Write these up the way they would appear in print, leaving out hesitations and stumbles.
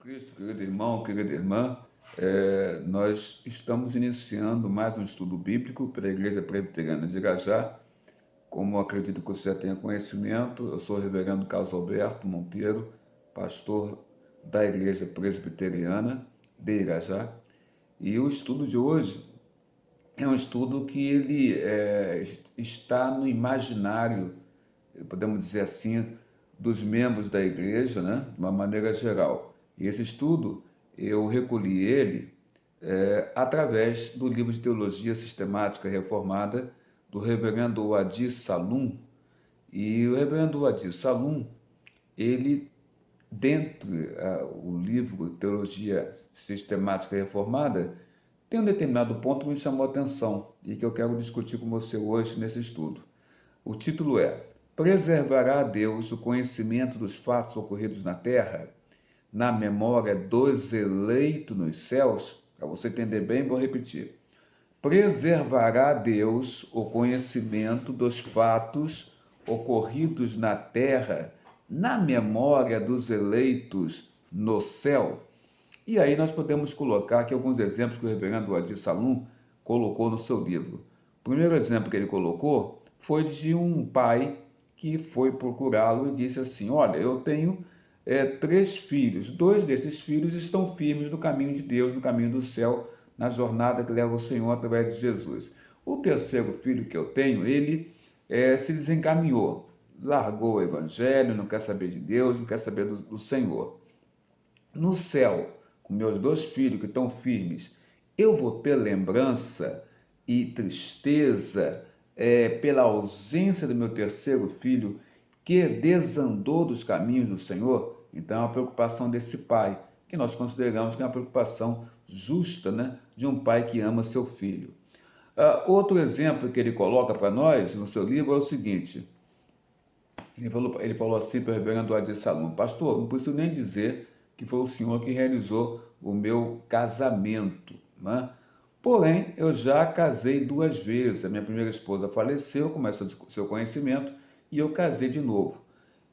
Cristo, querido irmão, querida irmã, nós estamos iniciando mais um estudo bíblico pela Igreja Presbiteriana de Irajá. Como acredito que você já tenha conhecimento, eu sou o reverendo Carlos Alberto Monteiro, pastor da Igreja Presbiteriana de Irajá. E o estudo de hoje é um estudo que ele está no imaginário, podemos dizer assim, dos membros da igreja, né, de uma maneira geral. E esse estudo, eu recolhi ele através do livro de Teologia Sistemática Reformada do reverendo Adi Salum. E o reverendo Adi Salum, ele, dentro o livro Teologia Sistemática Reformada, tem um determinado ponto que me chamou a atenção e que eu quero discutir com você hoje nesse estudo. O título é: Preservará Deus o conhecimento dos fatos ocorridos na terra, na memória dos eleitos nos céus? Para você entender bem, vou repetir. Preservará Deus o conhecimento dos fatos ocorridos na terra, na memória dos eleitos no céu? E aí nós podemos colocar aqui alguns exemplos que o reverendo Adi Salum colocou no seu livro. O primeiro exemplo que ele colocou foi de um pai que foi procurá-lo e disse assim: olha, eu tenho 3 filhos, 2 desses filhos estão firmes no caminho de Deus, no caminho do céu, na jornada que leva o Senhor através de Jesus. O terceiro filho que eu tenho, ele se desencaminhou, largou o evangelho, não quer saber de Deus, não quer saber do Senhor. No céu, com meus 2 filhos que estão firmes, eu vou ter lembrança e tristeza pela ausência do meu terceiro filho que desandou dos caminhos do Senhor? Então é uma preocupação desse pai, que nós consideramos que é uma preocupação justa, né, de um pai que ama seu filho. Outro exemplo que ele coloca para nós no seu livro é o seguinte: ele falou assim para o reverendo Adi Salum: pastor, não preciso nem dizer que foi o senhor que realizou o meu casamento, né? Porém, eu já casei 2 vezes. A minha primeira esposa faleceu, começa o seu conhecimento, e eu casei de novo.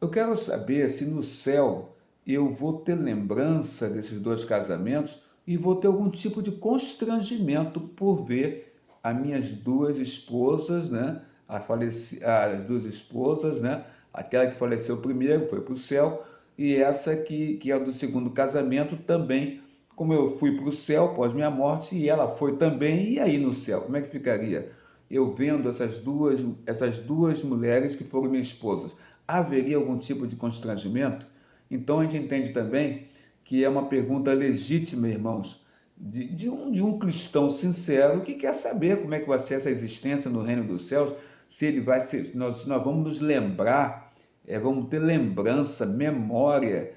Eu quero saber se no céu eu vou ter lembrança desses 2 casamentos e vou ter algum tipo de constrangimento por ver as minhas 2 esposas, né? As 2 esposas, né? Aquela que faleceu primeiro foi para o céu, e essa que é do segundo casamento também, como eu fui para o céu após minha morte e ela foi também, e aí no céu, como é que ficaria? Eu vendo essas duas mulheres que foram minhas esposas, haveria algum tipo de constrangimento? Então a gente entende também que é uma pergunta legítima, irmãos, de um cristão sincero que quer saber como é que vai ser essa existência no reino dos céus, se ele vai ser, se nós vamos nos lembrar, vamos ter lembrança, memória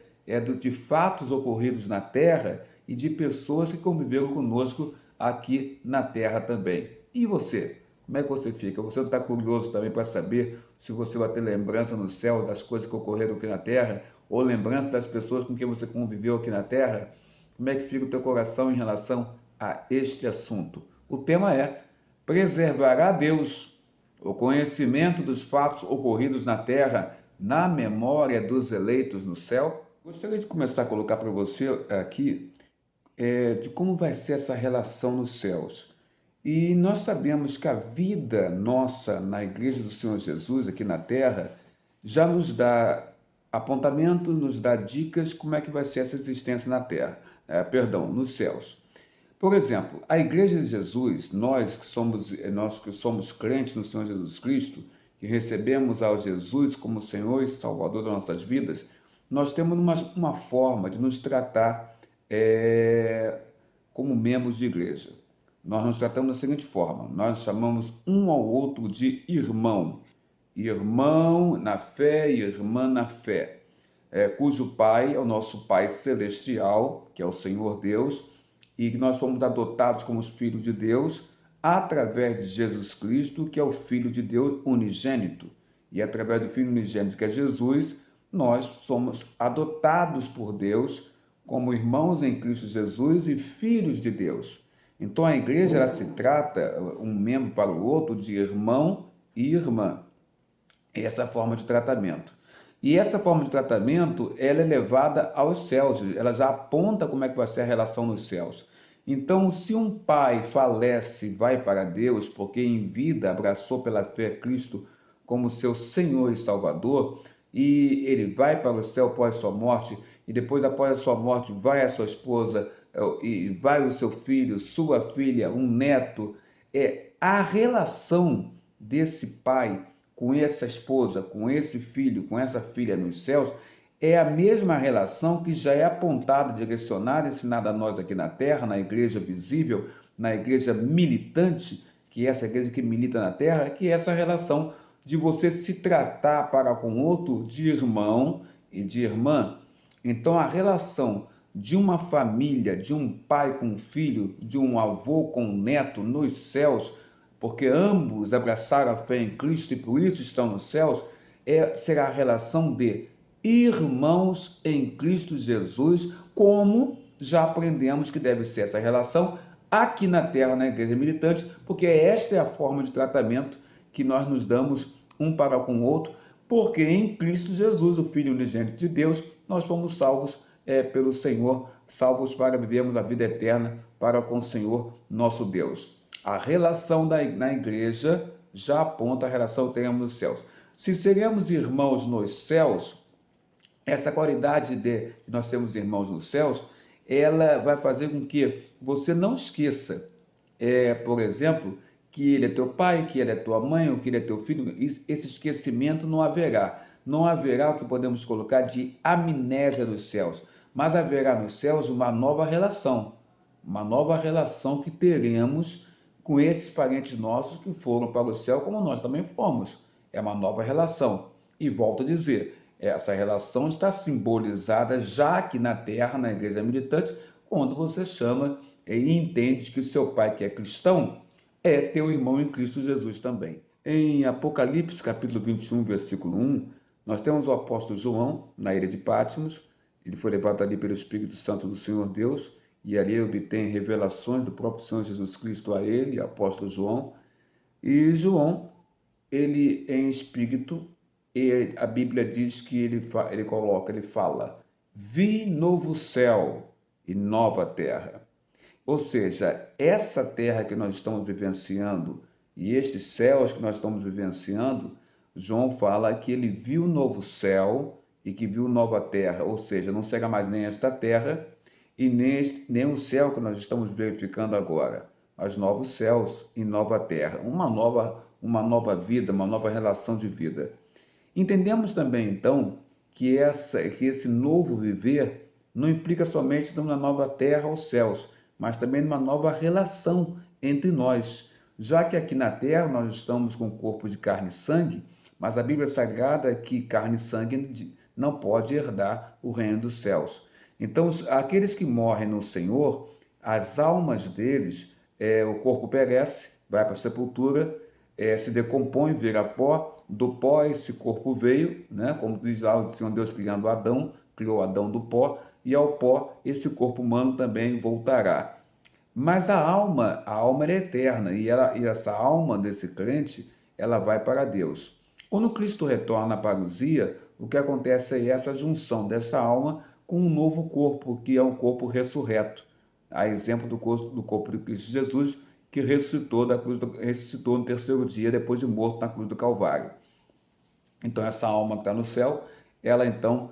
de fatos ocorridos na terra e de pessoas que conviveram conosco aqui na terra também. E você? Como é que você fica? Você não está curioso também para saber se você vai ter lembrança no céu das coisas que ocorreram aqui na terra, ou lembrança das pessoas com quem você conviveu aqui na terra? Como é que fica o teu coração em relação a este assunto? O tema é: preservará Deus o conhecimento dos fatos ocorridos na terra, na memória dos eleitos no céu? Gostaria de começar a colocar para você aqui de como vai ser essa relação nos céus. E nós sabemos que a vida nossa na Igreja do Senhor Jesus, aqui na Terra, já nos dá apontamentos, nos dá dicas como é que vai ser essa existência na Terra, nos céus. Por exemplo, a Igreja de Jesus, nós que somos crentes no Senhor Jesus Cristo, que recebemos ao Jesus como Senhor e Salvador das nossas vidas, nós temos uma forma de nos tratar como membros de igreja. Nós nos tratamos da seguinte forma: nós chamamos um ao outro de irmão. Irmão na fé e irmã na fé, cujo Pai é o nosso Pai Celestial, que é o Senhor Deus, e que nós fomos adotados como os filhos de Deus através de Jesus Cristo, que é o Filho de Deus unigênito. E através do Filho unigênito, que é Jesus, nós somos adotados por Deus como irmãos em Cristo Jesus e filhos de Deus. Então a igreja ela se trata, um membro para o outro, de irmão e irmã. Essa é a forma de tratamento. E essa forma de tratamento, ela é levada aos céus, ela já aponta como é que vai ser a relação nos céus. Então, se um pai falece e vai para Deus, porque em vida abraçou pela fé Cristo como seu Senhor e Salvador, e ele vai para o céu após sua morte, e depois após a sua morte vai a sua esposa, e vai o seu filho, sua filha, um neto, a relação desse pai com essa esposa, com esse filho, com essa filha nos céus, é a mesma relação que já é apontada, direcionada, ensinada a nós aqui na Terra, na igreja visível, na igreja militante, que é essa igreja que milita na Terra, que é essa relação de você se tratar para com outro de irmão e de irmã. Então, a relação de uma família, de um pai com um filho, de um avô com um neto nos céus, porque ambos abraçaram a fé em Cristo e por isso estão nos céus, será a relação de irmãos em Cristo Jesus, como já aprendemos que deve ser essa relação aqui na Terra, na Igreja Militante, porque esta é a forma de tratamento que nós nos damos um para com o outro, porque em Cristo Jesus, o Filho unigênito de Deus, nós fomos salvos pelo Senhor, salvos para vivermos a vida eterna para com o Senhor nosso Deus. A relação na igreja já aponta a relação que teremos nos céus. Se seremos irmãos nos céus, essa qualidade de nós sermos irmãos nos céus, ela vai fazer com que você não esqueça, por exemplo, que ele é teu pai, que ele é tua mãe, ou que ele é teu filho. Esse esquecimento não haverá. Não haverá o que podemos colocar de amnésia nos céus, mas haverá nos céus uma nova relação que teremos com esses parentes nossos que foram para o céu, como nós também fomos. É uma nova relação. E volto a dizer, essa relação está simbolizada já aqui na Terra, na Igreja Militante, quando você chama e entende que o seu pai, que é cristão, é teu irmão em Cristo Jesus também. Em Apocalipse, capítulo 21, versículo 1, nós temos o apóstolo João, na ilha de Patmos. Ele foi levado ali pelo Espírito Santo do Senhor Deus, e ali ele obtém revelações do próprio Senhor Jesus Cristo a ele, apóstolo João. E João, ele em espírito, e a Bíblia diz que ele fala, vi novo céu e nova terra. Ou seja, essa terra que nós estamos vivenciando e estes céus que nós estamos vivenciando, João fala que ele viu o novo céu e que viu nova terra, ou seja, não será mais nem esta terra e nem o céu que nós estamos verificando agora, mas novos céus e nova terra, uma nova vida, uma nova relação de vida. Entendemos também, então, que esse novo viver não implica somente numa nova terra ou céus, mas também numa nova relação entre nós, já que aqui na terra nós estamos com o corpo de carne e sangue, mas a Bíblia Sagrada é que carne e sangue não pode herdar o reino dos céus. Então, aqueles que morrem no Senhor, as almas deles, o corpo perece, vai para a sepultura, se decompõe, vira pó, do pó esse corpo veio, né? Como diz lá o Senhor Deus criando Adão, criou Adão do pó, e ao pó esse corpo humano também voltará. Mas a alma é eterna, e essa alma desse crente, ela vai para Deus. Quando Cristo retorna à parousia, o que acontece é essa junção dessa alma com um novo corpo, que é um corpo ressurreto. A exemplo do corpo de Cristo Jesus, que ressuscitou no terceiro dia, depois de morto na cruz do Calvário. Então, essa alma que está no céu, ela então,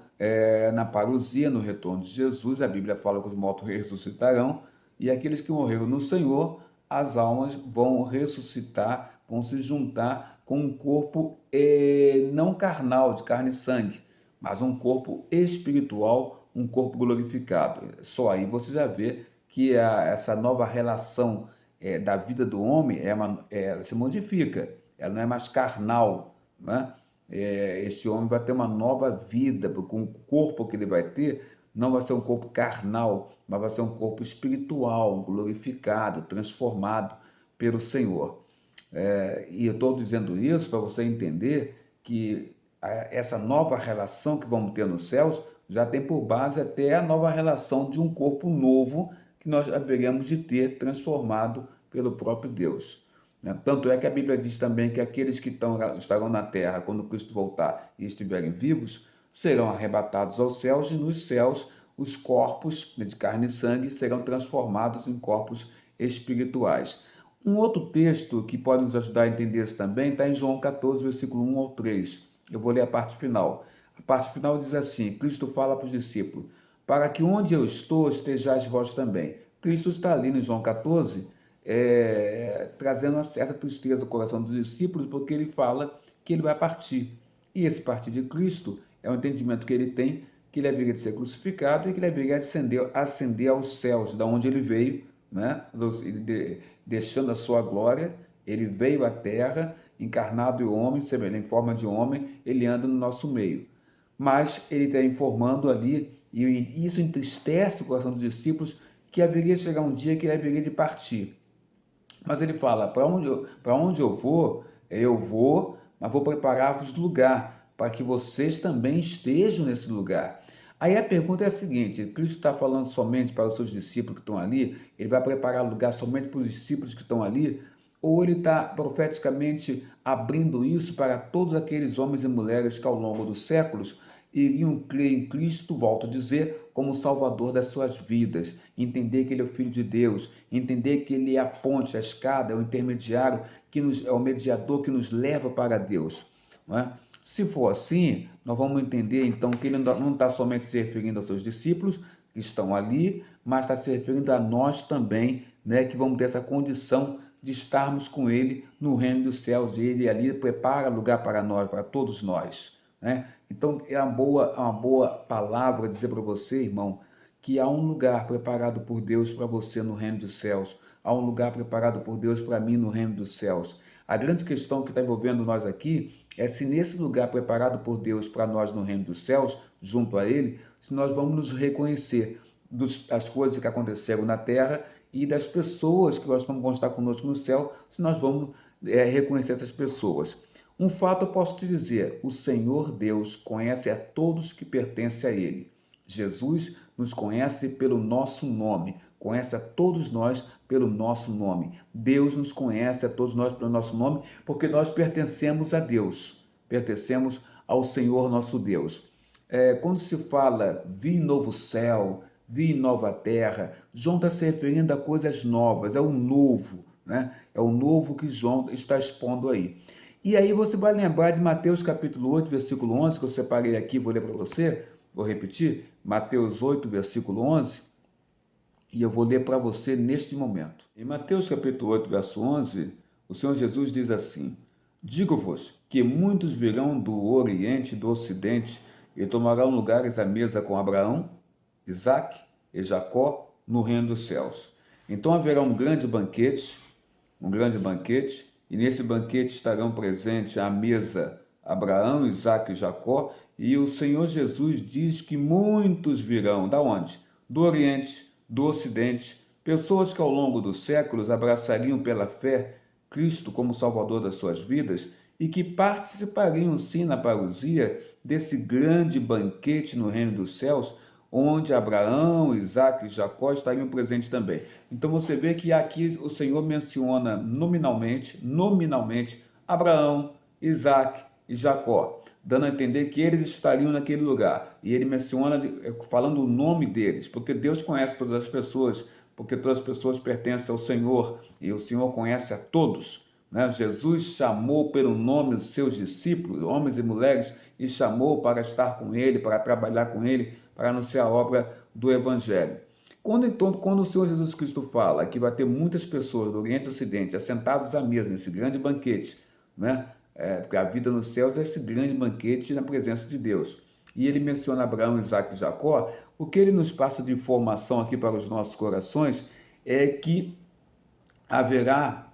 na parousia, no retorno de Jesus, a Bíblia fala que os mortos ressuscitarão, e aqueles que morreram no Senhor, as almas vão ressuscitar, vão se juntar com um corpo não carnal, de carne e sangue, mas um corpo espiritual, um corpo glorificado. Só aí você já vê que essa nova relação da vida do homem ela se modifica, ela não é mais carnal, né? Esse homem vai ter uma nova vida, porque o corpo que ele vai ter não vai ser um corpo carnal, mas vai ser um corpo espiritual, glorificado, transformado pelo Senhor. E eu estou dizendo isso para você entender que essa nova relação que vamos ter nos céus já tem por base até a nova relação de um corpo novo que nós haveremos de ter transformado pelo próprio Deus. Tanto é que a Bíblia diz também que aqueles que estarão na terra quando Cristo voltar e estiverem vivos, serão arrebatados aos céus, e nos céus os corpos de carne e sangue serão transformados em corpos espirituais. Um outro texto que pode nos ajudar a entender isso também está em João 14, versículo 1 ao 3. Eu vou ler a parte final. A parte final diz assim: Cristo fala para os discípulos: para que onde eu estou estejais vós também. Cristo está ali no João 14, trazendo uma certa tristeza ao coração dos discípulos, porque ele fala que ele vai partir. E esse partir de Cristo é o entendimento que ele tem, que ele haveria de ser crucificado e que ele haveria de ascender aos céus, da onde ele veio, né? Deixando a sua glória. Ele veio à terra, encarnado em homem, em forma de homem, ele anda no nosso meio. Mas ele está informando ali, e isso entristece o coração dos discípulos, que haveria de chegar um dia que ele haveria de partir. Mas ele fala: para onde eu vou, mas vou preparar-vos lugar, para que vocês também estejam nesse lugar. Aí a pergunta é a seguinte: Cristo está falando somente para os seus discípulos que estão ali? Ele vai preparar lugar somente para os discípulos que estão ali? Ou ele está profeticamente abrindo isso para todos aqueles homens e mulheres que ao longo dos séculos iriam crer em Cristo, volto a dizer, como o Salvador das suas vidas, entender que Ele é o Filho de Deus, entender que Ele é a ponte, a escada, é o intermediário, é o mediador que nos leva para Deus, não é? Se for assim, nós vamos entender então que ele não está somente se referindo aos seus discípulos que estão ali, mas está se referindo a nós também, né, que vamos ter essa condição de estarmos com ele no reino dos céus, e ele ali prepara lugar para nós, para todos nós, né? Então é uma boa palavra dizer para você, irmão, que há um lugar preparado por Deus para você no reino dos céus, há um lugar preparado por Deus para mim no reino dos céus. A grande questão que está envolvendo nós aqui é se nesse lugar preparado por Deus para nós no reino dos céus, junto a Ele, se nós vamos nos reconhecer das coisas que aconteceram na terra e das pessoas que vão estar conosco no céu, se nós vamos reconhecer essas pessoas. Um fato eu posso te dizer: o Senhor Deus conhece a todos que pertencem a Ele. Jesus nos conhece pelo nosso nome, conhece a todos nós pelo nosso nome. Deus nos conhece a todos nós pelo nosso nome, porque nós pertencemos a Deus, pertencemos ao Senhor nosso Deus. Quando se fala vi novo céu, vi nova terra, João está se referindo a coisas novas, é o novo, né? É o novo que João está expondo aí. E aí você vai lembrar de Mateus capítulo 8, versículo 11, que eu separei aqui, vou ler para você, vou repetir, Mateus 8, versículo 11, e eu vou ler para você neste momento. Em Mateus capítulo 8, verso 11, o Senhor Jesus diz assim: digo-vos que muitos virão do Oriente e do Ocidente e tomarão lugares à mesa com Abraão, Isaque e Jacó no reino dos céus. Então haverá um grande banquete, e nesse banquete estarão presentes à mesa Abraão, Isaque e Jacó, e o Senhor Jesus diz que muitos virão. Da onde? Do Oriente, do Ocidente, pessoas que ao longo dos séculos abraçariam pela fé Cristo como Salvador das suas vidas e que participariam sim na parousia desse grande banquete no reino dos céus, onde Abraão, Isaque e Jacó estariam presentes também. Então você vê que aqui o Senhor menciona nominalmente Abraão, Isaque e Jacó, dando a entender que eles estariam naquele lugar. E ele menciona falando o nome deles, porque Deus conhece todas as pessoas, porque todas as pessoas pertencem ao Senhor, e o Senhor conhece a todos, né? Jesus chamou pelo nome os seus discípulos, homens e mulheres, e chamou para estar com ele, para trabalhar com ele, para anunciar a obra do Evangelho. Quando o Senhor Jesus Cristo fala que vai ter muitas pessoas do Oriente e do Ocidente assentados à mesa nesse grande banquete, né? Porque a vida nos céus é esse grande banquete na presença de Deus. E ele menciona Abraão, Isaque e Jacó. O que ele nos passa de informação aqui para os nossos corações é que haverá,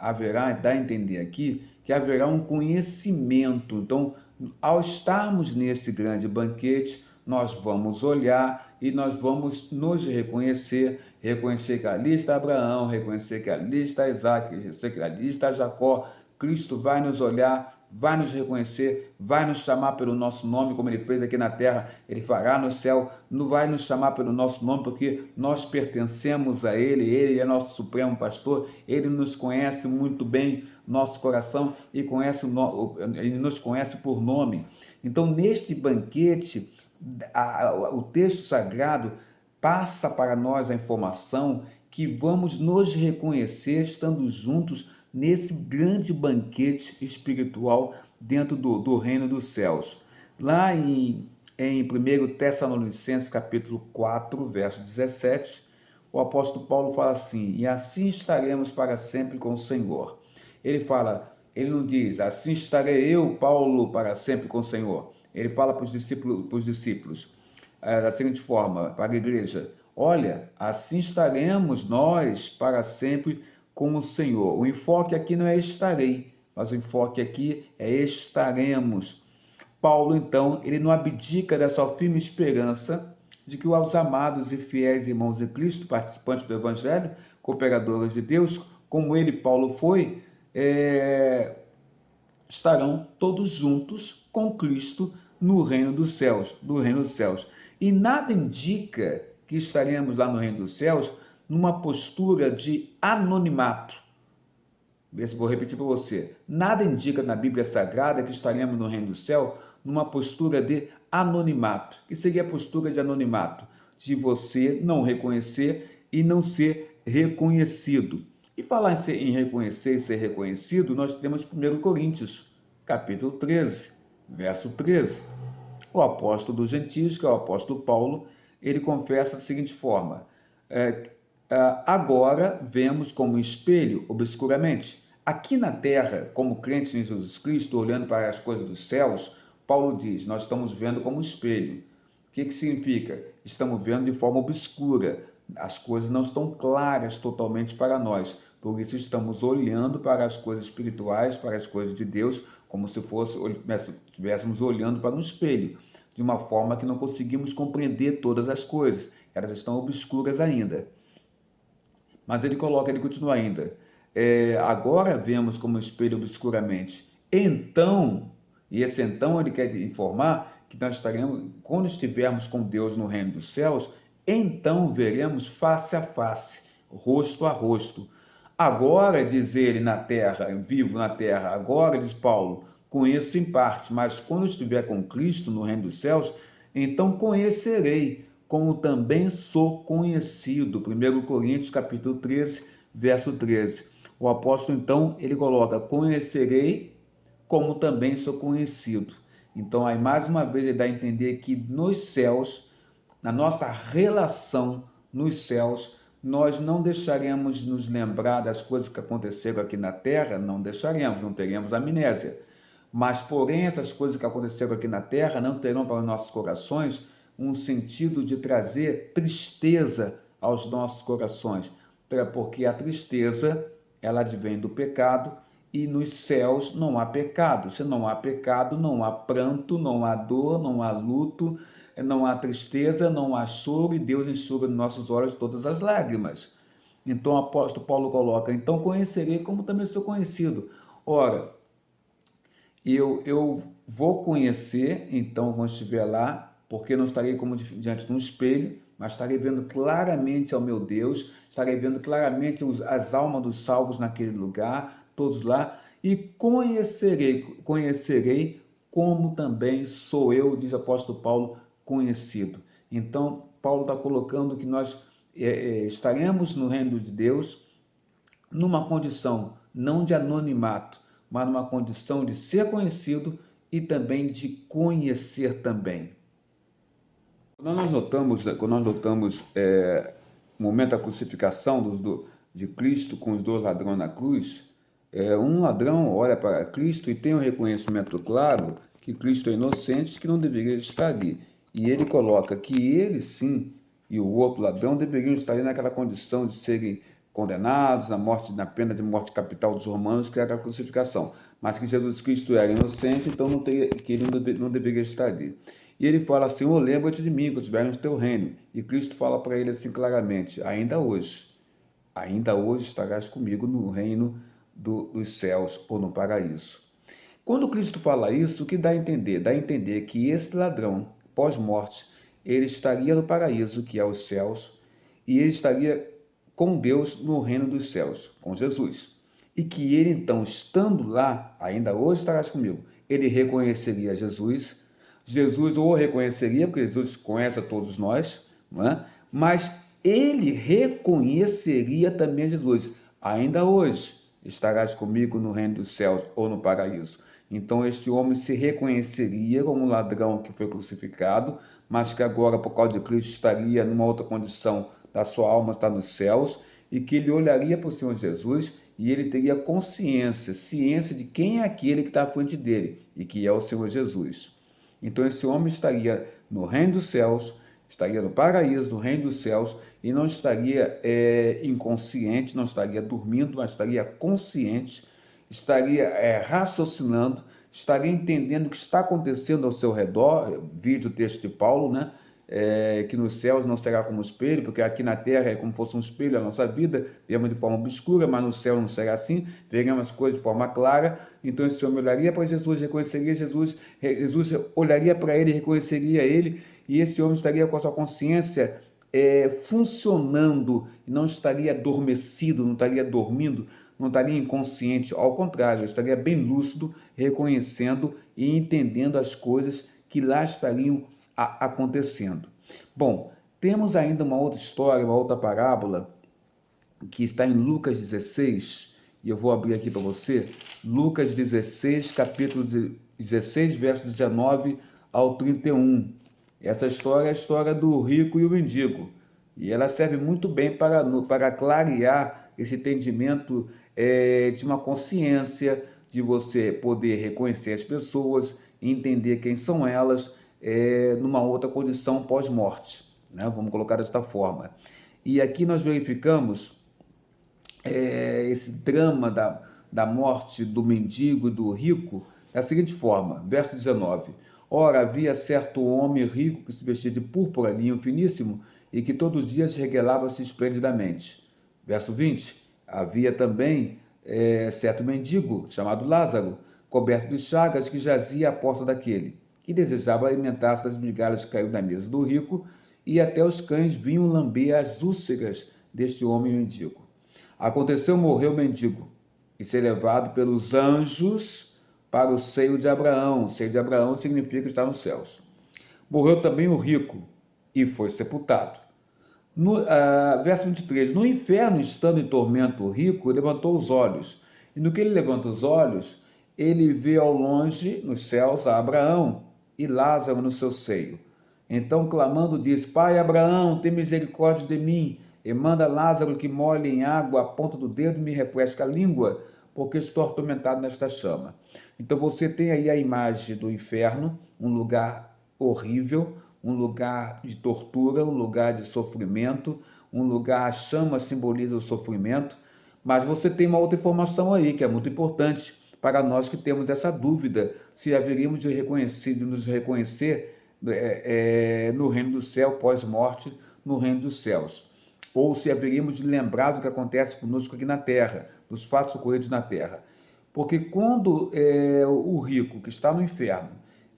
dá a entender aqui, que haverá um conhecimento. Então, ao estarmos nesse grande banquete, nós vamos olhar e nós vamos nos reconhecer que ali está Abraão, reconhecer que ali está Isaque, reconhecer que ali está Jacó. Cristo vai nos olhar, vai nos reconhecer, vai nos chamar pelo nosso nome, como ele fez aqui na terra, ele fará no céu, não vai nos chamar pelo nosso nome, porque nós pertencemos a ele é nosso supremo pastor, ele nos conhece muito bem, nosso coração, e ele nos conhece por nome. Então, neste banquete, o texto sagrado passa para nós a informação que vamos nos reconhecer estando juntos nesse grande banquete espiritual dentro do reino dos céus. Lá em 1 Tessalonicenses capítulo 4, verso 17, o apóstolo Paulo fala assim: e assim estaremos para sempre com o Senhor. Ele não diz, assim estarei eu, Paulo, para sempre com o Senhor. Ele fala para os discípulos da seguinte forma, para a igreja: olha, assim estaremos nós para sempre com o Senhor. O enfoque aqui não é estarei, mas o enfoque aqui é estaremos. Paulo, então, ele não abdica dessa firme esperança de que os amados e fiéis irmãos de Cristo, participantes do Evangelho, cooperadores de Deus, como ele, Paulo, foi, estarão todos juntos com Cristo no reino dos céus, E nada indica que estaremos lá no reino dos céus numa postura de anonimato. Vou repetir para você. Nada indica na Bíblia Sagrada que estaremos no reino do céu numa postura de anonimato. O que seria a postura de anonimato? De você não reconhecer e não ser reconhecido. E falar em reconhecer e ser reconhecido, nós temos 1 Coríntios, capítulo 13, verso 13. O apóstolo dos gentios, que é o apóstolo Paulo, ele confessa da seguinte forma: agora vemos como espelho, obscuramente. Aqui na terra, como crentes em Jesus Cristo, olhando para as coisas dos céus, Paulo diz, nós estamos vendo como espelho. O que significa? Estamos vendo de forma obscura. As coisas não estão claras totalmente para nós. Por isso estamos olhando para as coisas espirituais, para as coisas de Deus, como se estivéssemos olhando para um espelho, de uma forma que não conseguimos compreender todas as coisas. Elas estão obscuras ainda. Mas ele continua ainda. Agora vemos como espelho obscuramente. Então, e esse então ele quer informar que nós estaremos, quando estivermos com Deus no reino dos céus, então veremos face a face, rosto a rosto. Agora, diz ele na terra, vivo na terra, agora, diz Paulo, conheço em parte, mas quando estiver com Cristo no reino dos céus, então conhecerei, como também sou conhecido. 1 Coríntios capítulo 13, verso 13. O apóstolo, então, ele coloca, conhecerei, como também sou conhecido. Então, aí mais uma vez ele dá a entender que nos céus, na nossa relação nos céus, nós não deixaremos nos lembrar das coisas que aconteceram aqui na terra, não deixaremos, não teremos amnésia. Mas, porém, essas coisas que aconteceram aqui na terra não terão para os nossos corações um sentido de trazer tristeza aos nossos corações, porque a tristeza, ela advém do pecado, e nos céus não há pecado. Se não há pecado, não há pranto, não há dor, não há luto, não há tristeza, não há choro, e Deus enxuga nos nossos olhos todas as lágrimas. Então o apóstolo Paulo coloca, então conhecerei como também sou conhecido. Ora, eu vou conhecer, então, quando estiver lá, porque não estarei como diante de um espelho, mas estarei vendo claramente ao meu Deus, estarei vendo claramente as almas dos salvos naquele lugar, todos lá, e conhecerei como também sou eu, diz o apóstolo Paulo, conhecido. Então, Paulo está colocando que nós estaremos no reino de Deus numa condição não de anonimato, mas numa condição de ser conhecido e também de conhecer também. Quando nós notamos o momento da crucificação de Cristo com os dois ladrões na cruz, um ladrão olha para Cristo e tem um reconhecimento claro que Cristo é inocente, que não deveria estar ali. E ele coloca que ele sim e o outro ladrão deveriam estar ali naquela condição de serem condenados na pena de morte capital dos romanos, que era a crucificação. Mas que Jesus Cristo era inocente, então que ele não deveria estar ali. E ele fala assim, lembra-te de mim, quando estiver no teu reino. E Cristo fala para ele assim claramente, ainda hoje estarás comigo no reino dos céus ou no paraíso. Quando Cristo fala isso, o que dá a entender? Dá a entender que esse ladrão, pós-morte, ele estaria no paraíso, que é os céus, e ele estaria com Deus no reino dos céus, com Jesus. E que ele, então, estando lá, ainda hoje estarás comigo, ele reconheceria Jesus, Jesus o reconheceria, porque Jesus conhece a todos nós, não é? Mas ele reconheceria também Jesus. Ainda hoje estarás comigo no reino dos céus ou no paraíso. Então este homem se reconheceria como um ladrão que foi crucificado, mas que agora, por causa de Cristo, estaria numa outra condição da sua alma estar nos céus, e que ele olharia para o Senhor Jesus e ele teria consciência, ciência de quem é aquele que está à frente dele, e que é o Senhor Jesus. Então esse homem estaria no reino dos céus, estaria no paraíso, no reino dos céus, e não estaria inconsciente, não estaria dormindo, mas estaria consciente, estaria raciocinando, estaria entendendo o que está acontecendo ao seu redor, vídeo o texto de Paulo, né? Que nos céus não será como espelho, porque aqui na terra é como fosse um espelho a nossa vida, vemos de forma obscura, mas no céu não será assim, veremos as coisas de forma clara. Então esse homem olharia para Jesus, reconheceria Jesus, Jesus olharia para ele, reconheceria ele, e esse homem estaria com a sua consciência funcionando, e não estaria adormecido, não estaria dormindo, não estaria inconsciente, ao contrário, estaria bem lúcido, reconhecendo e entendendo as coisas que lá estariam acontecendo. Bom, temos ainda uma outra história, uma outra parábola, que está em Lucas 16, e eu vou abrir aqui para você, Lucas 16, capítulo 16, verso 19 ao 31. Essa história é a história do rico e o mendigo, e ela serve muito bem para clarear esse entendimento de uma consciência, de você poder reconhecer as pessoas, entender quem são elas, numa outra condição pós-morte, né? Vamos colocar desta forma. E aqui nós verificamos esse drama da morte do mendigo e do rico da seguinte forma, verso 19. Ora, havia certo homem rico que se vestia de púrpura, linho finíssimo, e que todos os dias regalava-se esplendidamente. Verso 20. Havia também certo mendigo, chamado Lázaro, coberto de chagas, que jazia à porta daquele, que desejava alimentar-se das migalhas que caíram da mesa do rico, e até os cães vinham lamber as úlceras deste homem mendigo. Aconteceu morrer o mendigo, e ser levado pelos anjos para o seio de Abraão. O seio de Abraão significa estar nos céus. Morreu também o rico, e foi sepultado. Verso 23, no inferno, estando em tormento o rico, levantou os olhos, e no que ele levanta os olhos, ele vê ao longe, nos céus, a Abraão e Lázaro no seu seio. Então, clamando, diz, Pai Abraão, tem misericórdia de mim, e manda Lázaro que molhe em água a ponta do dedo e me refresque a língua, porque estou atormentado nesta chama. Então você tem aí a imagem do inferno, um lugar horrível, um lugar de tortura, um lugar de sofrimento, um lugar, a chama simboliza o sofrimento, mas você tem uma outra informação aí, que é muito importante para nós que temos essa dúvida, se haveríamos de nos reconhecer no reino do céu, pós-morte, no reino dos céus, ou se haveríamos de lembrar do que acontece conosco aqui na terra, dos fatos ocorridos na terra. Porque quando o rico que está no inferno,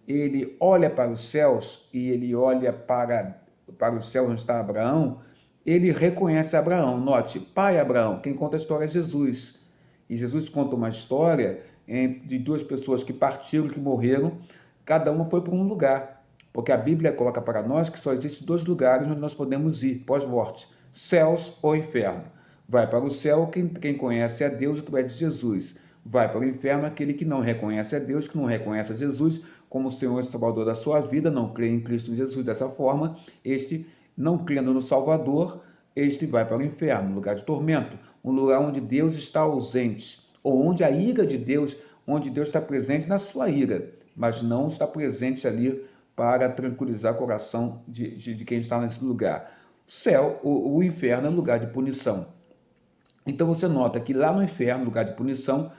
ele olha para os céus e ele olha para os céus onde está Abraão, ele reconhece Abraão. Note, pai Abraão, quem conta a história é Jesus. E Jesus conta uma história de duas pessoas que partiram, que morreram, cada uma foi para um lugar. Porque a Bíblia coloca para nós que só existem dois lugares onde nós podemos ir pós-morte, céus ou inferno. Vai para o céu quem conhece a Deus através de Jesus. Vai para o inferno aquele que não reconhece a Deus, que não reconhece a Jesus como o Senhor e Salvador da sua vida, não crê em Cristo Jesus dessa forma, este, não crendo no Salvador, este vai para o inferno, um lugar de tormento, um lugar onde Deus está ausente, ou onde a ira de Deus, onde Deus está presente na sua ira, mas não está presente ali para tranquilizar o coração de quem está nesse lugar. O céu, o inferno é um lugar de punição. Então você nota que lá no inferno, lugar de punição,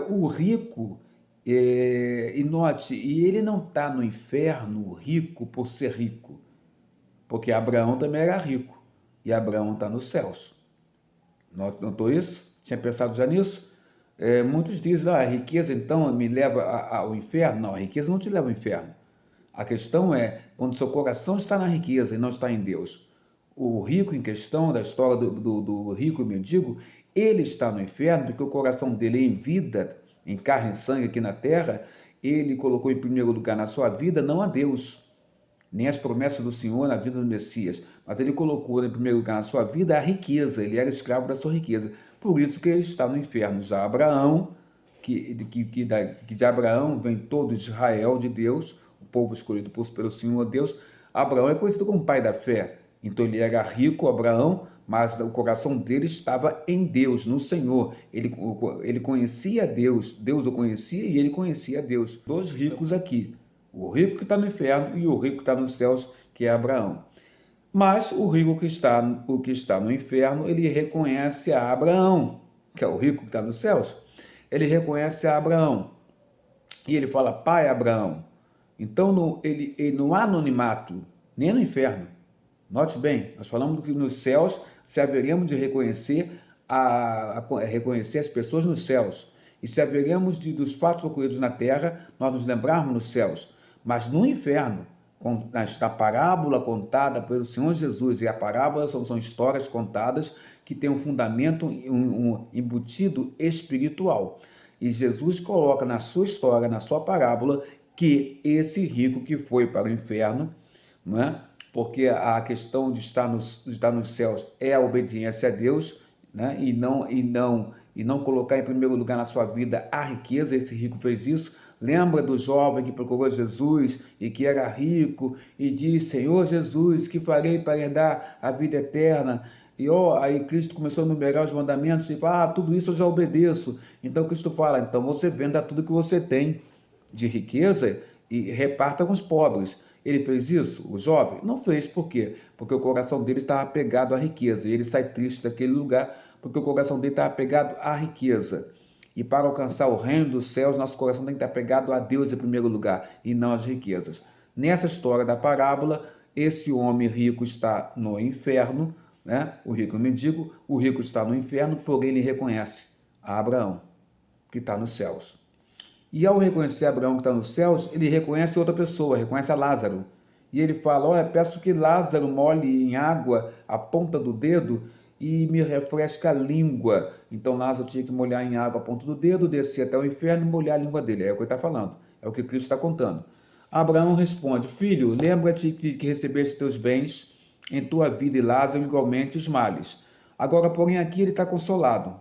o rico, e note, e ele não está no inferno rico por ser rico, porque Abraão também era rico, e Abraão está nos céus. Notou isso? Tinha pensado já nisso? Muitos dizem, a riqueza então me leva ao inferno. Não, a riqueza não te leva ao inferno. A questão é quando seu coração está na riqueza e não está em Deus. O rico em questão, da história do rico e mendigo, ele está no inferno porque o coração dele em vida, em carne e sangue aqui na terra, ele colocou em primeiro lugar na sua vida não a Deus, nem as promessas do Senhor na vida do Messias, mas ele colocou em primeiro lugar na sua vida a riqueza, ele era escravo da sua riqueza. Por isso que ele está no inferno. Já Abraão, que de Abraão vem todo Israel de Deus, o povo escolhido pelo Senhor Deus. Abraão é conhecido como pai da fé. Então ele era rico, Abraão, mas o coração dele estava em Deus, no Senhor. Ele conhecia Deus, Deus o conhecia e ele conhecia Deus. Dois ricos aqui, o rico que está no inferno e o rico que está nos céus, que é Abraão. Mas o rico que está no inferno, ele reconhece a Abraão, que é o rico que está nos céus. Ele reconhece a Abraão e ele fala, pai Abraão. Então ele não há anonimato, nem no inferno. Note bem, nós falamos que nos céus se haveremos de reconhecer reconhecer as pessoas nos céus. E se haveremos dos fatos ocorridos na terra, nós nos lembrarmos nos céus. Mas no inferno, na parábola contada pelo Senhor Jesus, e a parábola são histórias contadas que têm um fundamento, um embutido espiritual. E Jesus coloca na sua história, na sua parábola, que esse rico que foi para o inferno, não é? Porque a questão de estar nos céus é a obediência a Deus, né? e não colocar em primeiro lugar na sua vida a riqueza. Esse rico fez isso. Lembra do jovem que procurou Jesus e que era rico e disse, Senhor Jesus, que farei para herdar a vida eterna? E aí Cristo começou a enumerar os mandamentos e fala, tudo isso eu já obedeço. Então Cristo fala, então você venda tudo que você tem de riqueza e reparta com os pobres. Ele fez isso? O jovem? Não fez. Por quê? Porque o coração dele estava apegado à riqueza. E ele sai triste daquele lugar porque o coração dele estava apegado à riqueza. E para alcançar o reino dos céus, nosso coração tem que estar apegado a Deus em primeiro lugar e não às riquezas. Nessa história da parábola, esse homem rico está no inferno, né? O rico mendigo, o rico está no inferno, porém ele reconhece a Abraão, que está nos céus. E ao reconhecer Abraão que está nos céus, ele reconhece outra pessoa, reconhece a Lázaro. E ele fala, olha, peço que Lázaro molhe em água a ponta do dedo e me refresca a língua. Então Lázaro tinha que molhar em água a ponta do dedo, descer até o inferno e molhar a língua dele. É o que ele está falando, é o que Cristo está contando. Abraão responde, filho, lembra-te que recebeste teus bens em tua vida e Lázaro igualmente os males. Agora, porém, aqui ele está consolado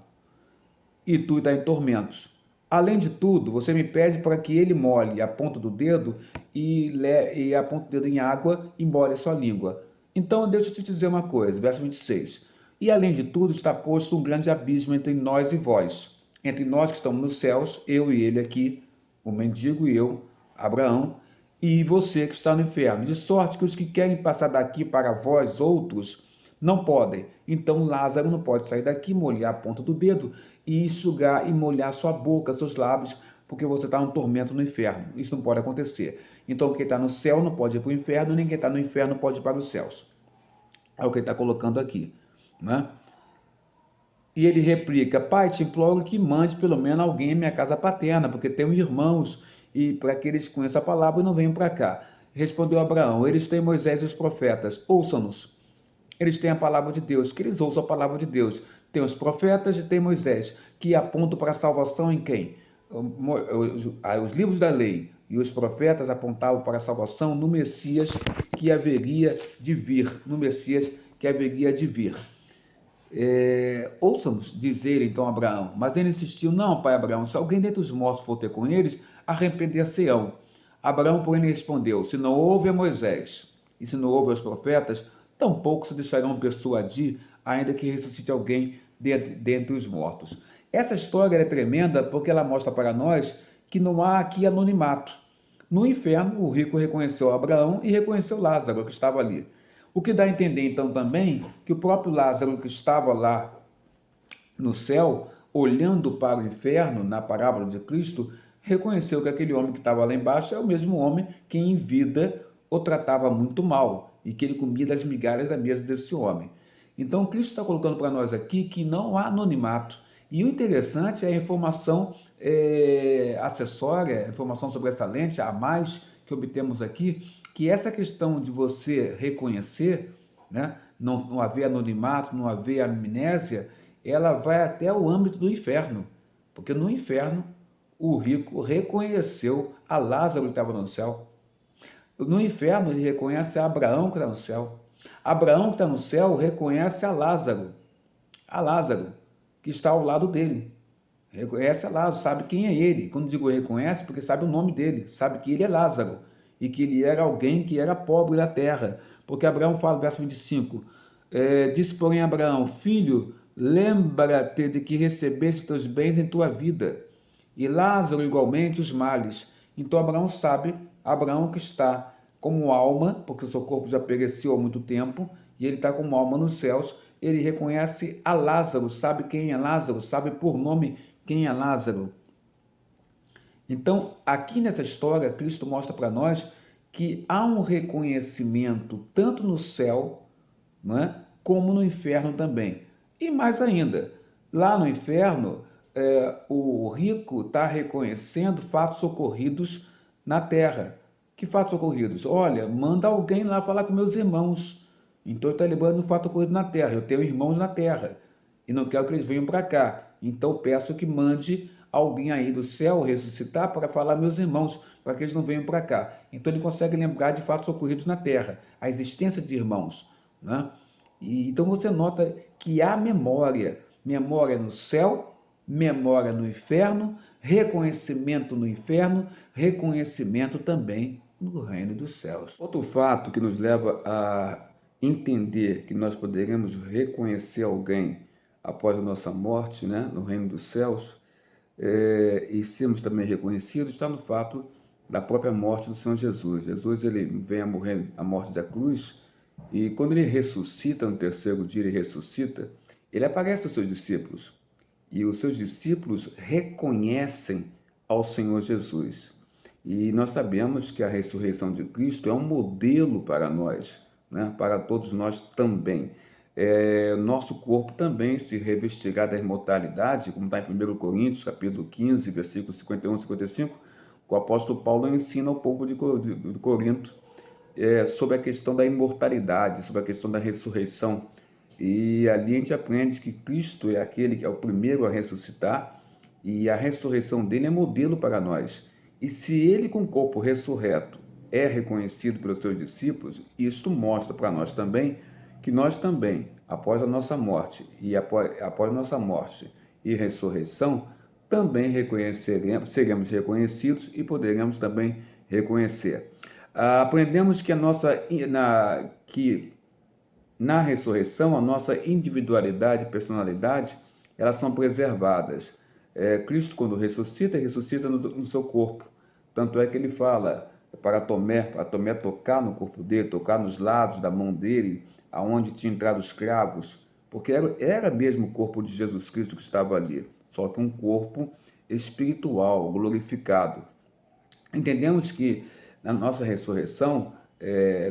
e tu está em tormentos. Além de tudo, você me pede para que ele molhe a ponta do dedo e a ponta do dedo em água e molhe a sua língua. Então, deixa eu te dizer uma coisa, verso 26. E além de tudo, está posto um grande abismo entre nós e vós. Entre nós que estamos nos céus, eu e ele aqui, o mendigo e eu, Abraão, e você que está no inferno. De sorte que os que querem passar daqui para vós outros não podem. Então Lázaro não pode sair daqui, molhar a ponta do dedo e enxugar e molhar sua boca, seus lábios, porque você está no tormento no inferno. Isso não pode acontecer. Então quem está no céu não pode ir para o inferno, nem quem está no inferno pode ir para os céus. É o que ele está colocando aqui, né? E ele replica, pai, te imploro que mande pelo menos alguém em minha casa paterna, porque tenho irmãos, e para que eles conheçam a palavra e não venham para cá. Respondeu Abraão, eles têm Moisés e os profetas, ouçam-nos. Eles têm a palavra de Deus, que eles ouçam a palavra de Deus. Tem os profetas e tem Moisés, que apontam para a salvação em quem? Os livros da lei e os profetas apontavam para a salvação no Messias que haveria de vir. No Messias que haveria de vir. Ouçam-nos, dizer então Abraão. Mas ele insistiu, não, pai Abraão, se alguém dentre os mortos for ter com eles, arrepender-se-ão. Abraão, porém, respondeu, se não houve a Moisés e se não houve aos profetas, tampouco se deixarão persuadir, ainda que ressuscite alguém dentre os mortos. Essa história é tremenda porque ela mostra para nós que não há aqui anonimato. No inferno, o rico reconheceu Abraão e reconheceu Lázaro, que estava ali. O que dá a entender, então, também que o próprio Lázaro, que estava lá no céu, olhando para o inferno, na parábola de Cristo, reconheceu que aquele homem que estava lá embaixo é o mesmo homem que em vida o tratava muito mal e que ele comia das migalhas da mesa desse homem. Então, Cristo está colocando para nós aqui que não há anonimato. E o interessante é a informação acessória, a informação sobressalente, a mais que obtemos aqui, que essa questão de você reconhecer, né, não haver anonimato, não haver amnésia, ela vai até o âmbito do inferno. Porque no inferno, o rico reconheceu a Lázaro que estava no céu. No inferno, ele reconhece a Abraão que está no céu. Abraão que está no céu reconhece a Lázaro, que está ao lado dele. Reconhece a Lázaro, sabe quem é ele. Quando digo reconhece, porque sabe o nome dele, sabe que ele é Lázaro e que ele era alguém que era pobre da terra. Porque Abraão fala, verso 25, disse porém Abraão, filho, lembra-te de que recebeste os teus bens em tua vida, e Lázaro igualmente os males. Então Abraão sabe, Abraão que está como alma, porque o seu corpo já pereceu há muito tempo, e ele está como alma nos céus, ele reconhece a Lázaro, sabe quem é Lázaro, sabe por nome quem é Lázaro. Então, aqui nessa história, Cristo mostra para nós que há um reconhecimento tanto no céu, né, como no inferno também. E mais ainda, lá no inferno, o rico está reconhecendo fatos ocorridos na terra. Que fatos ocorridos? Olha, manda alguém lá falar com meus irmãos. Então ele está lembrando do fato ocorrido na terra. Eu tenho irmãos na terra e não quero que eles venham para cá. Então peço que mande alguém aí do céu ressuscitar para falar meus irmãos, para que eles não venham para cá. Então ele consegue lembrar de fatos ocorridos na terra, a existência de irmãos, né? E então você nota que há memória, memória no céu, memória no inferno, reconhecimento no inferno, reconhecimento também no reino dos céus. Outro fato que nos leva a entender que nós poderemos reconhecer alguém após a nossa morte, né, no reino dos céus, e sermos também reconhecidos, está no fato da própria morte do Senhor Jesus. Jesus ele vem a morrer a morte da cruz, e quando ele ressuscita, no terceiro dia ele ressuscita, ele aparece aos seus discípulos, e os seus discípulos reconhecem ao Senhor Jesus. E nós sabemos que a ressurreição de Cristo é um modelo para nós, né? Para todos nós também. Nosso corpo também se revestirá da imortalidade, como está em 1 Coríntios, capítulo 15, versículos 51 e 55, que o apóstolo Paulo ensina ao povo de Corinto sobre a questão da imortalidade, sobre a questão da ressurreição. E ali a gente aprende que Cristo é aquele que é o primeiro a ressuscitar, e a ressurreição dele é modelo para nós. E se ele com o corpo ressurreto é reconhecido pelos seus discípulos, isto mostra para nós também que nós também, após a nossa morte após nossa morte e ressurreição, também seremos reconhecidos e poderemos também reconhecer. Aprendemos que na ressurreição a nossa individualidade e personalidade elas são preservadas. Cristo, quando ressuscita no seu corpo. Tanto é que ele fala para Tomé tocar no corpo dele, tocar nos lados da mão dele, aonde tinha entrado os cravos, porque era mesmo o corpo de Jesus Cristo que estava ali, só que um corpo espiritual, glorificado. Entendemos que na nossa ressurreição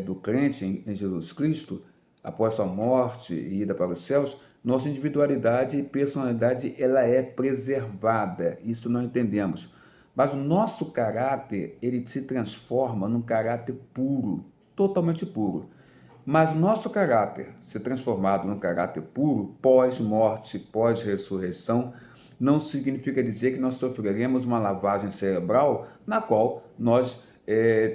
do crente em Jesus Cristo, após sua morte e ida para os céus, nossa individualidade e personalidade ela é preservada, isso nós entendemos. Mas o nosso caráter, ele se transforma num caráter puro, totalmente puro. Mas o nosso caráter, se transformado num caráter puro, pós-morte, pós-ressurreição, não significa dizer que nós sofreremos uma lavagem cerebral na qual nós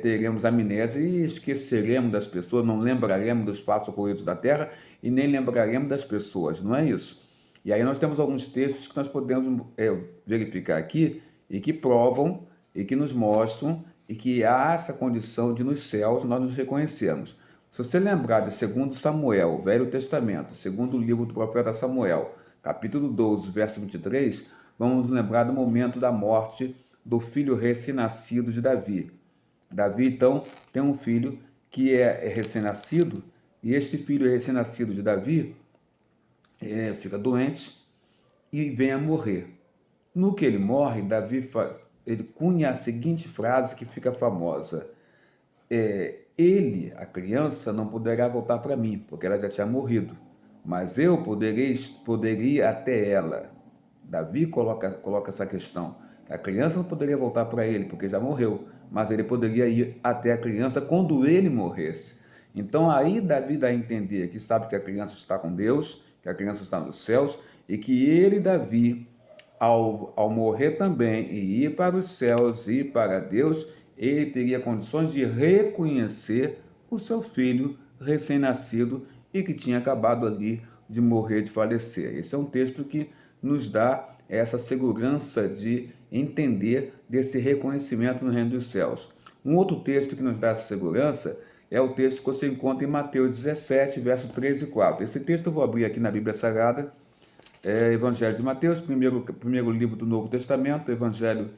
teremos amnésia e esqueceremos das pessoas, não lembraremos dos fatos ocorridos da terra e nem lembraremos das pessoas, não é isso? E aí nós temos alguns textos que nós podemos verificar aqui e que provam e que nos mostram e que há essa condição de nos céus nós nos reconhecermos. Se você lembrar de 2 Samuel, Velho Testamento, segundo livro do profeta Samuel, capítulo 12, verso 23, vamos lembrar do momento da morte do filho recém-nascido de Davi. Davi, então, tem um filho que é recém-nascido, e este filho recém-nascido de Davi fica doente e vem a morrer. No que ele morre, Davi ele cunha a seguinte frase que fica famosa: ele, a criança, não poderá voltar para mim, porque ela já tinha morrido, mas eu poderia até ela. Davi coloca essa questão. A criança não poderia voltar para ele, porque já morreu, mas ele poderia ir até a criança quando ele morresse. Então aí Davi dá a entender que sabe que a criança está com Deus, que a criança está nos céus, e que ele, Davi, ao morrer também e ir para os céus e ir para Deus, ele teria condições de reconhecer o seu filho recém-nascido e que tinha acabado ali de morrer, de falecer. Esse é um texto que nos dá essa segurança de entender desse reconhecimento no reino dos céus. Um outro texto que nos dá essa segurança é o texto que você encontra em Mateus 17, verso 3 e 4. Esse texto eu vou abrir aqui na Bíblia Sagrada, Evangelho de Mateus, primeiro livro do Novo Testamento, Evangelho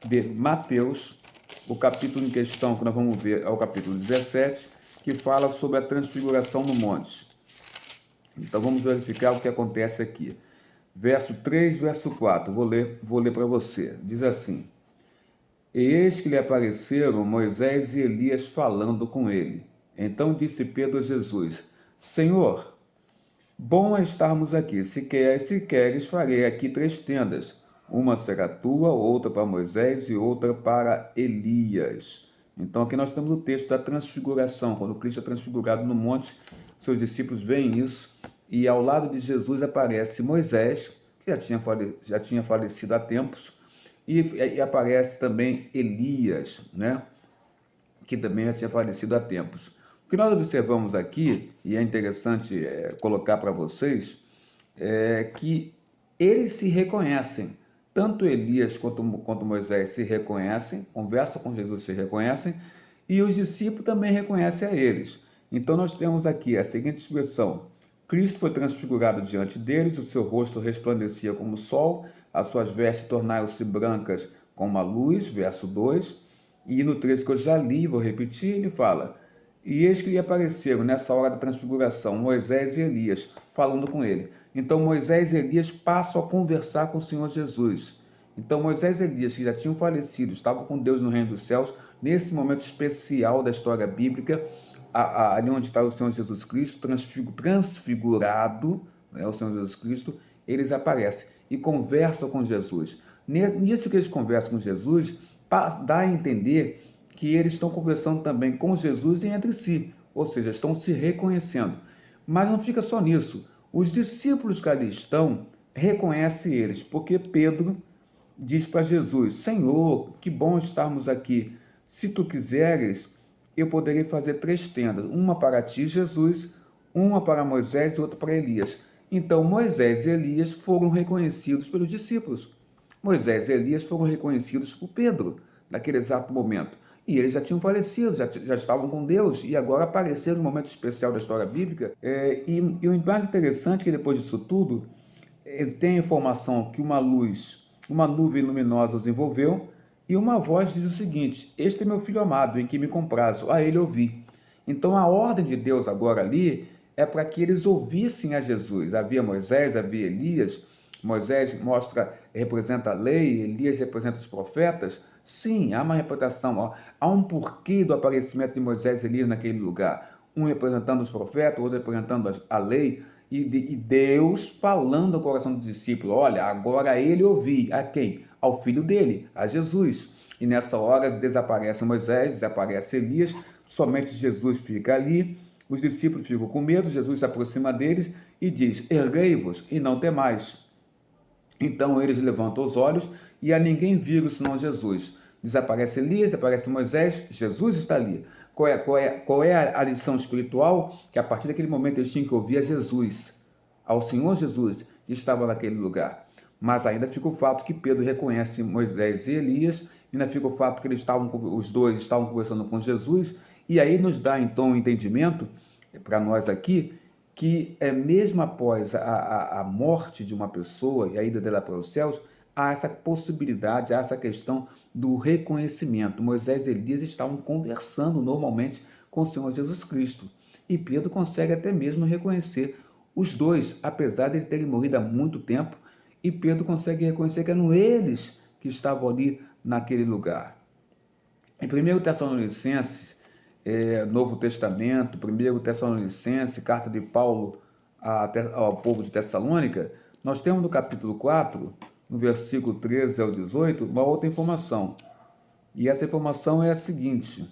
de Mateus, o capítulo em questão que nós vamos ver é o capítulo 17, que fala sobre a transfiguração no monte. Então vamos verificar o que acontece aqui. Verso 3, verso 4, vou ler para você. Diz assim: E eis que lhe apareceram Moisés e Elias falando com ele. Então disse Pedro a Jesus: Senhor, bom é estarmos aqui. Se queres, farei aqui 3 tendas. Uma será tua, outra para Moisés e outra para Elias. Então aqui nós temos o texto da transfiguração. Quando Cristo é transfigurado no monte, seus discípulos veem isso. E ao lado de Jesus aparece Moisés, que já tinha falecido há tempos, e aparece também Elias, né, que também já tinha falecido há tempos. O que nós observamos aqui, e é interessante colocar para vocês, é que eles se reconhecem. Tanto Elias quanto Moisés se reconhecem, conversam com Jesus, se reconhecem, e os discípulos também reconhecem a eles. Então nós temos aqui a seguinte expressão: Cristo foi transfigurado diante deles, o seu rosto resplandecia como o sol, as suas vestes tornaram-se brancas como a luz, verso 2, e no 3 que eu já li, vou repetir, ele fala: E eis que lhe apareceram nessa hora da transfiguração Moisés e Elias, falando com ele. Então Moisés e Elias passam a conversar com o Senhor Jesus. Então Moisés e Elias, que já tinham falecido, estavam com Deus no reino dos céus, nesse momento especial da história bíblica, ali onde está o Senhor Jesus Cristo, transfigurado, né, o Senhor Jesus Cristo, eles aparecem e conversam com Jesus. Nisso que eles conversam com Jesus, dá a entender que eles estão conversando também com Jesus e entre si, ou seja, estão se reconhecendo. Mas não fica só nisso. Os discípulos que ali estão reconhecem eles, porque Pedro diz para Jesus: Senhor, que bom estarmos aqui. Se tu quiseres, eu poderei fazer 3 tendas, uma para ti, Jesus, uma para Moisés e outra para Elias. Então Moisés e Elias foram reconhecidos pelos discípulos. Moisés e Elias foram reconhecidos por Pedro, naquele exato momento. E eles já tinham falecido, já estavam com Deus, e agora apareceram num momento especial da história bíblica. E o mais interessante é que depois disso tudo, tem a informação que uma nuvem luminosa os envolveu, e uma voz diz o seguinte: Este é meu filho amado, em que me comprazo, a ele ouvi. Então a ordem de Deus agora ali é para que eles ouvissem a Jesus. Havia Moisés, havia Elias. Moisés representa a lei, Elias representa os profetas. Sim, há uma representação, há um porquê do aparecimento de Moisés e Elias naquele lugar. Um representando os profetas, outro representando a lei, e Deus falando ao coração do discípulo: olha, agora ele ouvi. A quem? Ao filho dele, a Jesus. E nessa hora desaparece Moisés, desaparece Elias, somente Jesus fica ali. Os discípulos ficam com medo, Jesus se aproxima deles e diz: erguei-vos e não temais. Então eles levantam os olhos e a ninguém viram senão Jesus. Desaparece Elias, desaparece Moisés, Jesus está ali. Qual é a lição espiritual? Que a partir daquele momento eles tinham que ouvir a Jesus, ao Senhor Jesus, que estava naquele lugar. Mas ainda fica o fato que Pedro reconhece Moisés e Elias, ainda fica o fato que os dois estavam conversando com Jesus, e aí nos dá então um entendimento, para nós aqui, que mesmo após a morte de uma pessoa e a ida dela para os céus, há essa possibilidade, há essa questão do reconhecimento. Moisés e Elias estavam conversando normalmente com o Senhor Jesus Cristo. E Pedro consegue até mesmo reconhecer os dois, apesar de terem morrido há muito tempo, e Pedro consegue reconhecer que eram eles que estavam ali naquele lugar. Em 1 Tessalonicenses, Novo Testamento, 1 Tessalonicenses, carta de Paulo ao povo de Tessalônica, nós temos no capítulo 4, no versículo 13 ao 18, uma outra informação. E essa informação é a seguinte: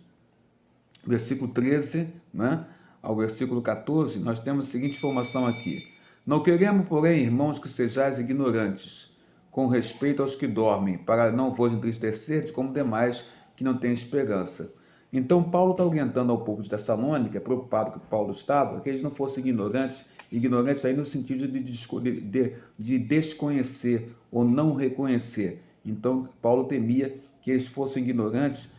versículo 13, né, ao versículo 14, nós temos a seguinte informação aqui: Não queremos, porém, irmãos, que sejais ignorantes com respeito aos que dormem, para não vos entristecer como demais que não têm esperança. Então, Paulo está orientando ao povo de Tessalônica, preocupado que Paulo estava, que eles não fossem ignorantes aí no sentido de desconhecer ou não reconhecer. Então, Paulo temia que eles fossem ignorantes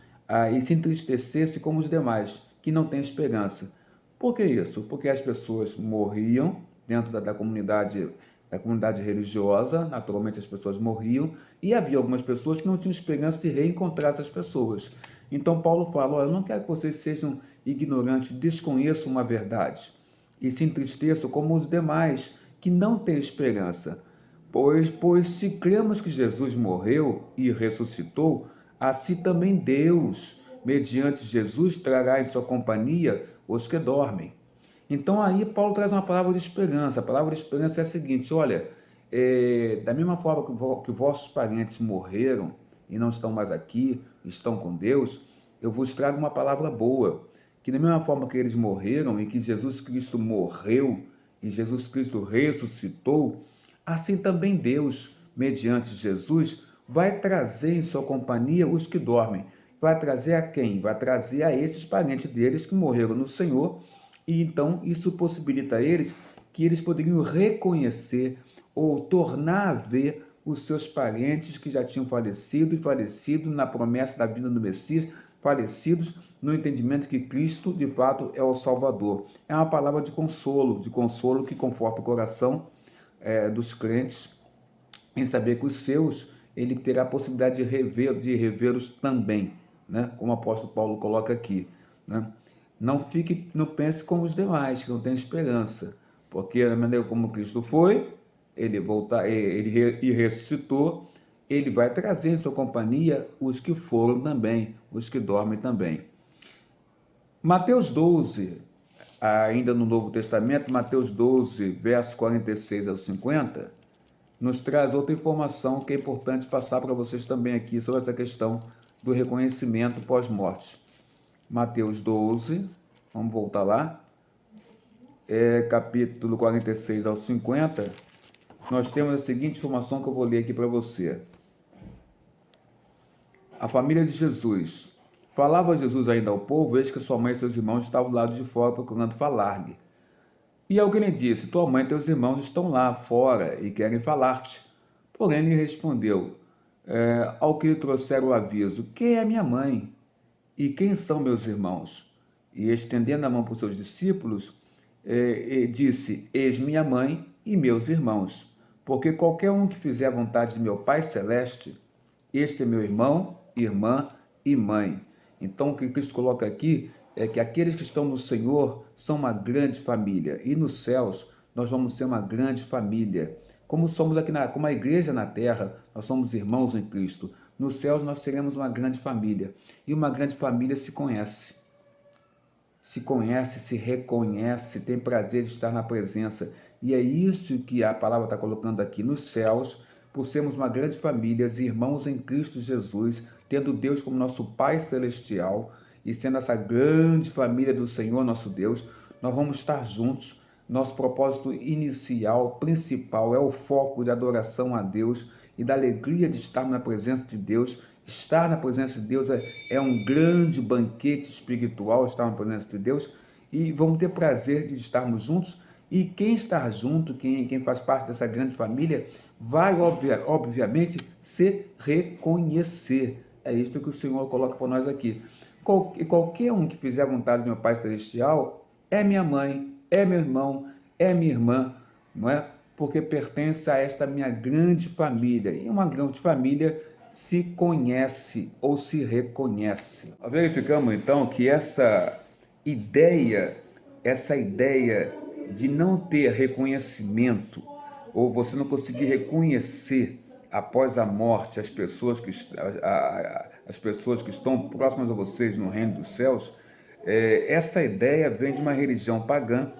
e se entristecessem como os demais, que não têm esperança. Por que isso? Porque as pessoas morriam dentro da comunidade religiosa, naturalmente as pessoas morriam, e havia algumas pessoas que não tinham esperança de reencontrar essas pessoas. Então Paulo fala, eu não quero que vocês sejam ignorantes, desconheçam uma verdade, e se entristeçam como os demais, que não têm esperança. Pois se cremos que Jesus morreu e ressuscitou, assim também Deus, mediante Jesus, trará em sua companhia os que dormem. Então aí Paulo traz uma palavra de esperança. A palavra de esperança é a seguinte, olha, da mesma forma que vossos parentes morreram e não estão mais aqui, estão com Deus, eu vos trago uma palavra boa, que da mesma forma que eles morreram e que Jesus Cristo morreu e Jesus Cristo ressuscitou, assim também Deus, mediante Jesus, vai trazer em sua companhia os que dormem. Vai trazer a quem? Vai trazer a esses parentes deles que morreram no Senhor, e então isso possibilita a eles que eles poderiam reconhecer ou tornar a ver os seus parentes que já tinham falecido na promessa da vinda do Messias, falecidos no entendimento que Cristo, de fato, é o Salvador. É uma palavra de consolo que conforta o coração dos crentes em saber que os seus, ele terá a possibilidade de revê-los também, né? Como o apóstolo Paulo coloca aqui, né? Não pense como os demais, que não tem esperança, porque da maneira como Cristo foi, ele ressuscitou, ele vai trazer em sua companhia os que foram também, os que dormem também. Mateus 12, ainda no Novo Testamento, Mateus 12, versos 46 ao 50, nos traz outra informação que é importante passar para vocês também aqui sobre essa questão do reconhecimento pós-morte. Mateus 12, vamos voltar lá, capítulo 46 ao 50, nós temos a seguinte informação que eu vou ler aqui para você. A família de Jesus. Falava Jesus ainda ao povo, eis que sua mãe e seus irmãos estavam do lado de fora procurando falar-lhe. E alguém lhe disse, tua mãe e teus irmãos estão lá fora e querem falar-te. Porém, ele respondeu, ao que lhe trouxeram o aviso, quem é minha mãe? E quem são meus irmãos? E estendendo a mão para os seus discípulos, disse, eis minha mãe e meus irmãos. Porque qualquer um que fizer a vontade de meu Pai Celeste, este é meu irmão, irmã e mãe. Então, o que Cristo coloca aqui é que aqueles que estão no Senhor são uma grande família. E nos céus, nós vamos ser uma grande família. Como somos aqui, como a igreja na terra, nós somos irmãos em Cristo. Nos céus, nós seremos uma grande família. E uma grande família se conhece, se reconhece, tem prazer de estar na presença. E é isso que a palavra está colocando aqui. Nos céus, por sermos uma grande família, irmãos em Cristo Jesus, tendo Deus como nosso Pai Celestial e sendo essa grande família do Senhor, nosso Deus, nós vamos estar juntos. Nosso propósito inicial, principal, é o foco de adoração a Deus e da alegria de estarmos na presença de Deus. Estar na presença de Deus é um grande banquete espiritual, estar na presença de Deus, e vamos ter prazer de estarmos juntos. E quem está junto, quem faz parte dessa grande família, vai obviamente se reconhecer. É isso que o Senhor coloca para nós aqui. Qualquer um que fizer a vontade do meu Pai Celestial é minha mãe, é meu irmão, é minha irmã, não é? Porque pertence a esta minha grande família. E uma grande família se conhece ou se reconhece. Verificamos então que essa ideia de não ter reconhecimento, ou você não conseguir reconhecer após a morte as pessoas que estão próximas a vocês no reino dos céus, essa ideia vem de uma religião pagã,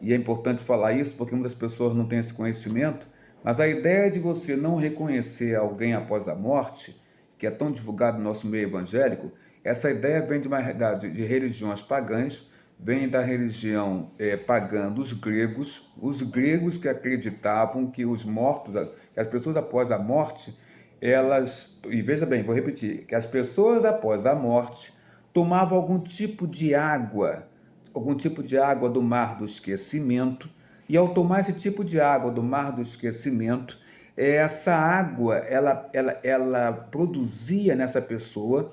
e é importante falar isso porque muitas pessoas não têm esse conhecimento, mas a ideia de você não reconhecer alguém após a morte, que é tão divulgado no nosso meio evangélico, essa ideia vem de uma realidade de religiões pagãs, vem da religião pagã dos gregos, os gregos que acreditavam que os mortos, que as pessoas após a morte, elas, e veja bem, vou repetir, que as pessoas após a morte tomavam algum tipo de água do mar do esquecimento, e ao tomar esse tipo de água do mar do esquecimento, essa água, ela produzia nessa pessoa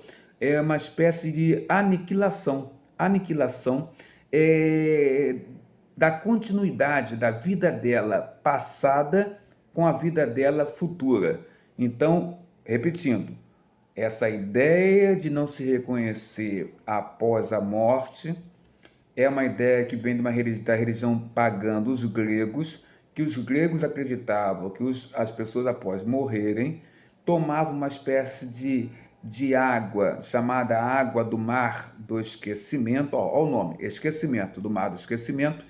uma espécie de aniquilação da continuidade da vida dela passada com a vida dela futura. Então, repetindo, essa ideia de não se reconhecer após a morte é uma ideia que vem da religião pagã dos gregos, que os gregos acreditavam que as pessoas após morrerem tomavam uma espécie de água, chamada água do mar do esquecimento, olha o nome, esquecimento, do mar do esquecimento,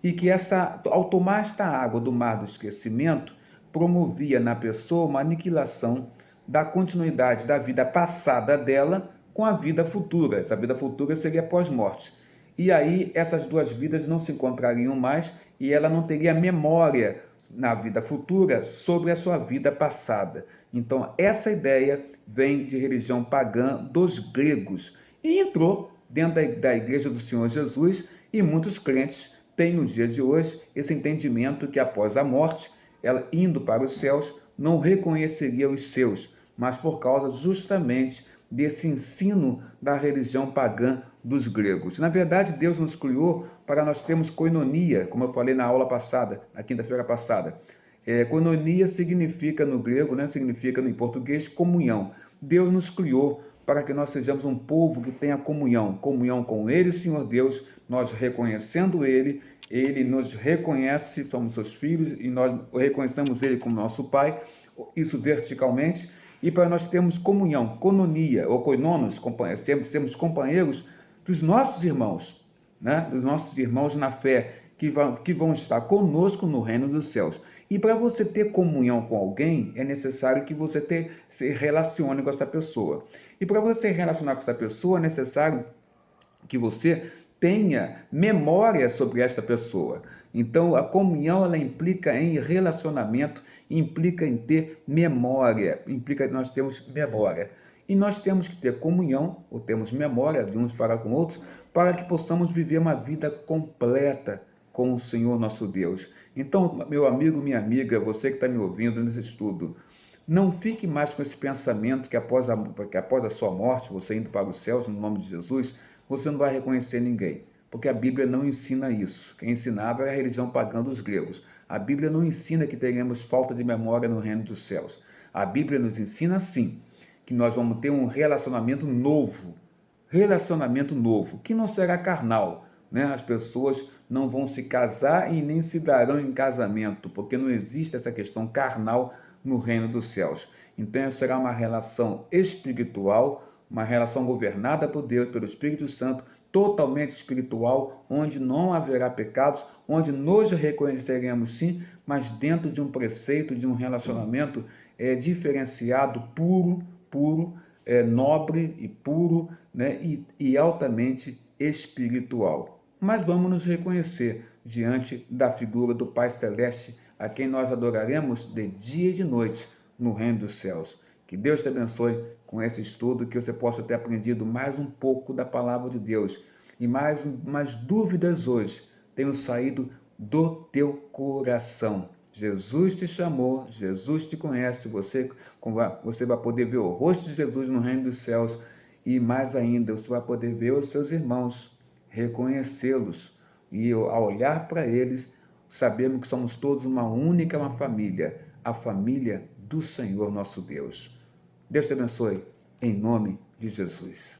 e que ao tomar esta água do mar do esquecimento, promovia na pessoa uma aniquilação da continuidade da vida passada dela com a vida futura. Essa vida futura seria pós-morte. E aí essas duas vidas não se encontrariam mais e ela não teria memória na vida futura sobre a sua vida passada. Então essa ideia vem de religião pagã dos gregos e entrou dentro da igreja do Senhor Jesus, e muitos crentes têm no dia de hoje esse entendimento que após a morte, ela indo para os céus, não reconheceria os seus, mas por causa justamente desse ensino da religião pagã dos gregos. Na verdade, Deus nos criou para nós termos koinonia, como eu falei na aula passada, na quinta-feira passada. Koinonia significa no grego, né, significa em português comunhão. Deus nos criou para que nós sejamos um povo que tenha comunhão com Ele, Senhor Deus, nós reconhecendo Ele, Ele nos reconhece, somos seus filhos, e nós reconhecemos Ele como nosso Pai, isso verticalmente, e para nós termos comunhão, koinonia, ou koinonos, sermos companheiros dos nossos irmãos, né? Dos nossos irmãos na fé, que vão estar conosco no reino dos céus. E para você ter comunhão com alguém, é necessário que você se relacione com essa pessoa. E para você se relacionar com essa pessoa, é necessário que você tenha memória sobre essa pessoa. Então, a comunhão, ela implica em relacionamento, implica em ter memória, implica que nós temos memória. E nós temos que ter comunhão, ou temos memória de uns para com outros, para que possamos viver uma vida completa com o Senhor nosso Deus. Então, meu amigo, minha amiga, você que está me ouvindo nesse estudo, não fique mais com esse pensamento que após a sua morte, você indo para os céus, no nome de Jesus, você não vai reconhecer ninguém, porque a Bíblia não ensina isso. Quem ensinava era a religião pagã dos gregos. A Bíblia não ensina que teremos falta de memória no reino dos céus. A Bíblia nos ensina, sim, que nós vamos ter um relacionamento novo, que não será carnal, né? As pessoas não vão se casar e nem se darão em casamento, porque não existe essa questão carnal no reino dos céus. Então será uma relação espiritual, uma relação governada por Deus, pelo Espírito Santo, totalmente espiritual, onde não haverá pecados, onde nos reconheceremos sim, mas dentro de um preceito, de um relacionamento diferenciado, puro, nobre e puro, né, e altamente espiritual. Mas vamos nos reconhecer diante da figura do Pai Celeste, a quem nós adoraremos de dia e de noite no reino dos céus. Que Deus te abençoe com esse estudo, que você possa ter aprendido mais um pouco da palavra de Deus. E mais dúvidas hoje tenham saído do teu coração. Jesus te chamou, Jesus te conhece, você vai poder ver o rosto de Jesus no reino dos céus, e mais ainda, você vai poder ver os seus irmãos, reconhecê-los, e ao olhar para eles, sabemos que somos todos uma família, a família do Senhor nosso Deus. Deus te abençoe, em nome de Jesus.